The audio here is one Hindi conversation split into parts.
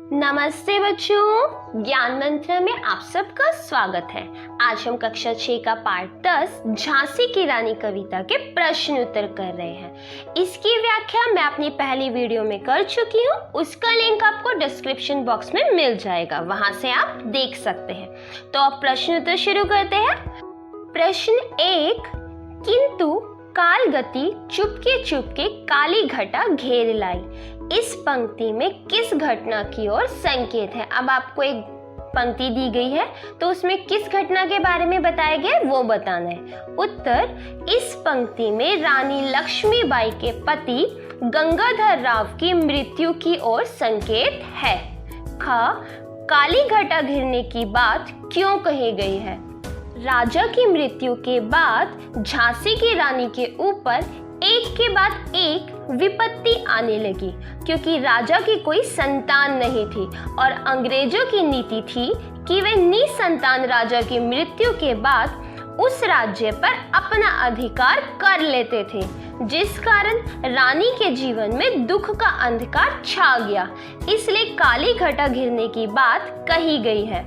नमस्ते बच्चों, ज्ञान मंत्र में आप सबका स्वागत है। आज हम कक्षा 6 का पाठ 10 झांसी की रानी कविता के प्रश्न उत्तर कर रहे हैं। इसकी व्याख्या मैं अपनी पहली वीडियो में कर चुकी हूँ, उसका लिंक आपको डिस्क्रिप्शन बॉक्स में मिल जाएगा, वहां से आप देख सकते हैं। तो अब प्रश्न उत्तर शुरू करते हैं। प्रश्न 1, किंतु काल गति चुपके चुपके काली घटा घेर लाई, इस पंक्ति में किस घटना की ओर संकेत है। अब आपको एक पंक्ति दी गई है तो उसमें किस घटना के बारे में बताया गया वो बताना है। उत्तर, इस पंक्ति में रानी लक्ष्मीबाई के पति गंगाधर राव की मृत्यु की ओर संकेत है। ख, काली घटा घिरने की बात क्यों कही गई है। राजा की मृत्यु के बाद झांसी की रानी के ऊपर एक के बाद एक विपत्ति आने लगी, क्योंकि राजा की कोई संतान नहीं थी और अंग्रेजों की नीति थी कि वे निसंतान राजा की मृत्यु के बाद उस राज्य पर अपना अधिकार कर लेते थे, जिस कारण रानी के जीवन में दुख का अंधकार छा गया। इसलिए काली घटा घिरने की बात कही गई है।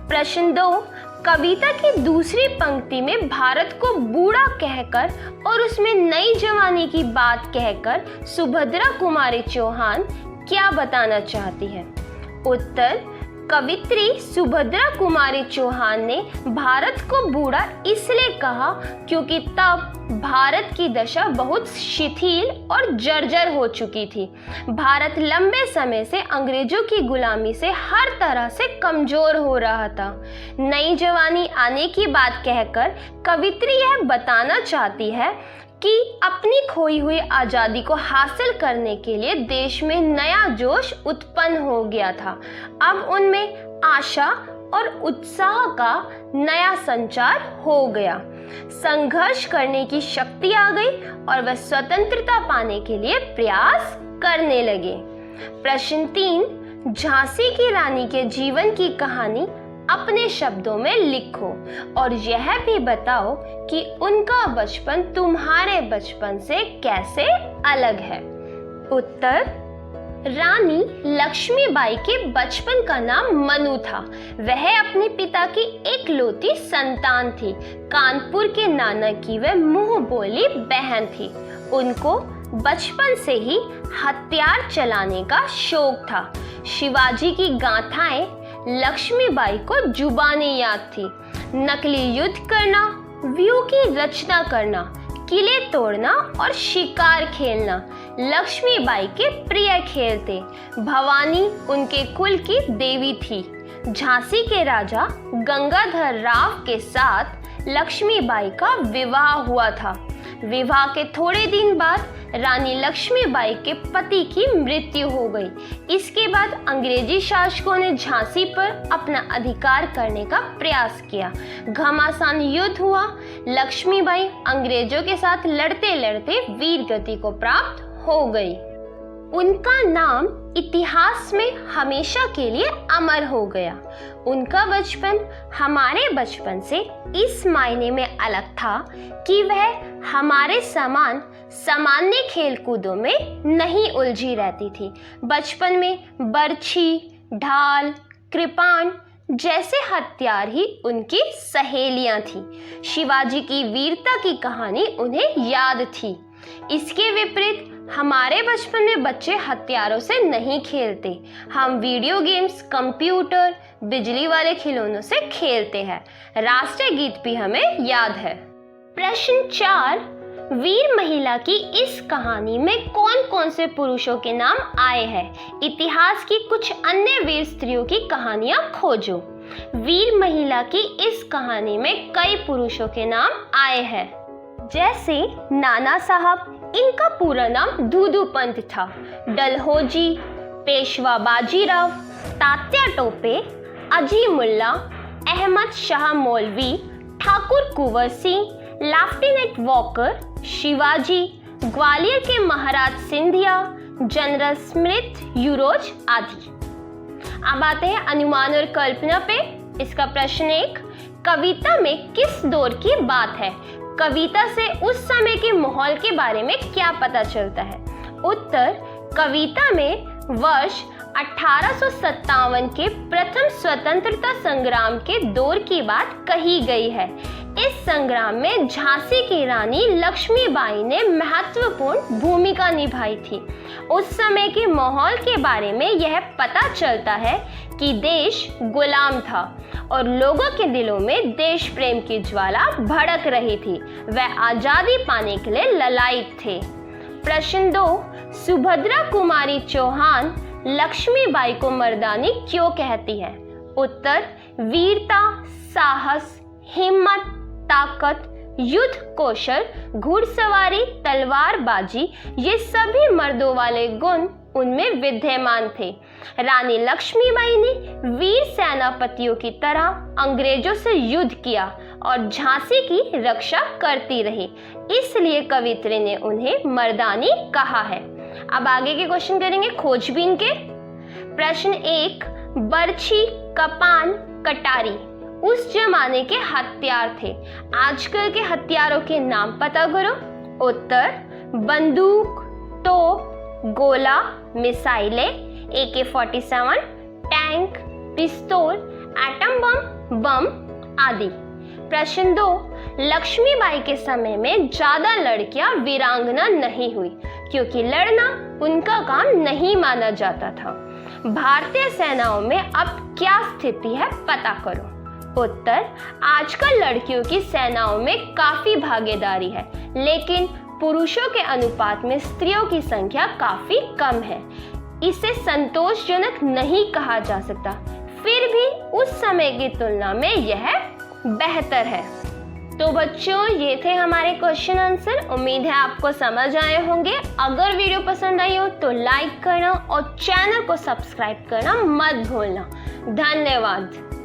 प्रश्न 2, कविता की दूसरी पंक्ति में भारत को बूढ़ा कहकर और उसमें नई जवानी की बात कहकर सुभद्रा कुमारी चौहान क्या बताना चाहती है। उत्तर, कवित्री सुभद्रा कुमारी चौहान ने भारत को बूढ़ा इसलिए कहा क्योंकि तब भारत की दशा बहुत शिथिल और जर्जर हो चुकी थी। भारत लंबे समय से अंग्रेजों की गुलामी से हर तरह से कमजोर हो रहा था। नई जवानी आने की बात कहकर कवित्री यह बताना चाहती है कि अपनी खोई हुई आज़ादी को हासिल करने के लिए देश में नया जोश उत्पन्न हो गया था। अब उनमें आशा और उत्साह का नया संचार हो गया। संघर्ष करने की शक्ति आ गई और वह स्वतंत्रता पाने के लिए प्रयास करने लगे। प्रश्न 3, झांसी की रानी के जीवन की कहानी अपने शब्दों में लिखो और यह भी बताओ कि उनका बचपन तुम्हारे बचपन से कैसे अलग है। उत्तर, रानी लक्ष्मीबाई के बचपन का नाम मनु था। वह अपने पिता की एकलौती संतान थी। कानपुर के नाना की वह मुंह बोली बहन थी। उनको बचपन से ही हथियार चलाने का शौक था। शिवाजी की गाथाएं लक्ष्मीबाई को जुबानी याद थी। नकली युद्ध करना, व्यूह की रचना करना, किले तोड़ना और शिकार खेलना लक्ष्मीबाई के प्रिय खेल थे। भवानी उनके कुल की देवी थी। झांसी के राजा गंगाधर राव के साथ लक्ष्मीबाई का विवाह हुआ था। विवाह के थोड़े दिन बाद रानी लक्ष्मीबाई के पति की मृत्यु हो गई। इसके बाद अंग्रेजी शासकों ने झांसी पर अपना अधिकार करने का प्रयास किया। घमासान युद्ध हुआ। लक्ष्मीबाई अंग्रेजों के साथ लड़ते लड़ते वीर गति को प्राप्त हो गई। उनका नाम इतिहास में हमेशा के लिए अमर हो गया। उनका बचपन हमारे बचपन से इस मायने में अलग था कि वह हमारे समान सामान्य खेल कूदों में नहीं उलझी रहती थी। बचपन में बर्छी, ढाल, कृपाण जैसे हथियार ही उनकी सहेलियां थी। शिवाजी की वीरता की कहानी उन्हें याद थी। इसके विपरीत हमारे बचपन में बच्चे हथियारों से नहीं खेलते। हम वीडियो गेम्स, कंप्यूटर, बिजली वाले खिलौनों से खेलते हैं। राष्ट्रीय गीत भी हमें याद है। प्रश्न 4, वीर महिला की इस कहानी में कौन कौन से पुरुषों के नाम आए हैं। इतिहास की कुछ अन्य वीर स्त्रियों की कहानियां खोजो। वीर महिला की इस कहानी में कई पुरुषों के नाम आए हैं, जैसे नाना साहब, इनका पूरा नाम दूदू पंत था। डलहौजी, पेशवा बाजीराव, तात्या टोपे, अजी मुल्ला, अहमद शाह मौलवी, ठाकुर कुंवर सिंह, लेफ्टिनेंट वॉकर, शिवाजी, ग्वालियर के महाराज सिंधिया, जनरल स्मिथ, यूरोज आदि। अब आते हैं अनुमान और कल्पना पे। इसका प्रश्न 1, कविता में किस दौर की बात है। कविता से उस समय के माहौल के बारे में क्या पता चलता है। उत्तर, कविता में वर्ष 1857 के प्रथम स्वतंत्रता संग्राम के दौर की बात कही गई है। इस संग्राम में झांसी की रानी लक्ष्मीबाई ने महत्वपूर्ण भूमिका निभाई थी। उस समय के माहौल के बारे में यह पता चलता है कि देश गुलाम था और लोगों के दिलों में देश प्रेम की ज्वाला भड़क रही थी। वह आजादी पाने के लिए ललायित थे। प्रश्न 2, सुभद्रा कुमारी चौहान लक्ष्मीबाई को मर्दानी क्यों कहती है? उत्तर, वीरता, साहस, हिम्मत, ताकत, युद्ध कौशल, घुड़सवारी, तलवारबाजी, ये सभी मर्दों वाले गुण उनमें विद्यमान थे। रानी लक्ष्मीबाई ने वीर सेनापतियों की तरह अंग्रेजों से युद्ध किया और झांसी की रक्षा करती रही, इसलिए कवित्री ने उन्हें मर्दानी कहा है। अब आगे के क्वेश्चन करेंगे खोजबीन के। प्रश्न 1, बर्छी, कपान, कटारी उस जमाने के हथियार थे। आजकल के हथियारों के नाम पता करो। उत्तर, बंदूक, तोप, गोला, मिसाइलें, AK-47, टैंक, पिस्तौल, एटम बम आदि। प्रश्न 2, लक्ष्मीबाई के समय में ज्यादा लड़कियां वीरांगना नहीं हुई क्योंकि लड़ना उनका काम नहीं माना जाता था। भारतीय सेनाओं में अब क्या स्थिति है पता करो। उत्तर, आजकल लड़कियों की सेनाओं में काफी भागीदारी है, लेकिन पुरुषों के अनुपात में स्त्रियों की संख्या काफी कम है। इसे संतोषजनक नहीं कहा जा सकता, फिर भी उस समय की तुलना में यह बेहतर है। तो बच्चों, ये थे हमारे क्वेश्चन आंसर। उम्मीद है आपको समझ आए होंगे। अगर वीडियो पसंद आई हो तो लाइक करना और चैनल को सब्सक्राइब करना मत भूलना। धन्यवाद।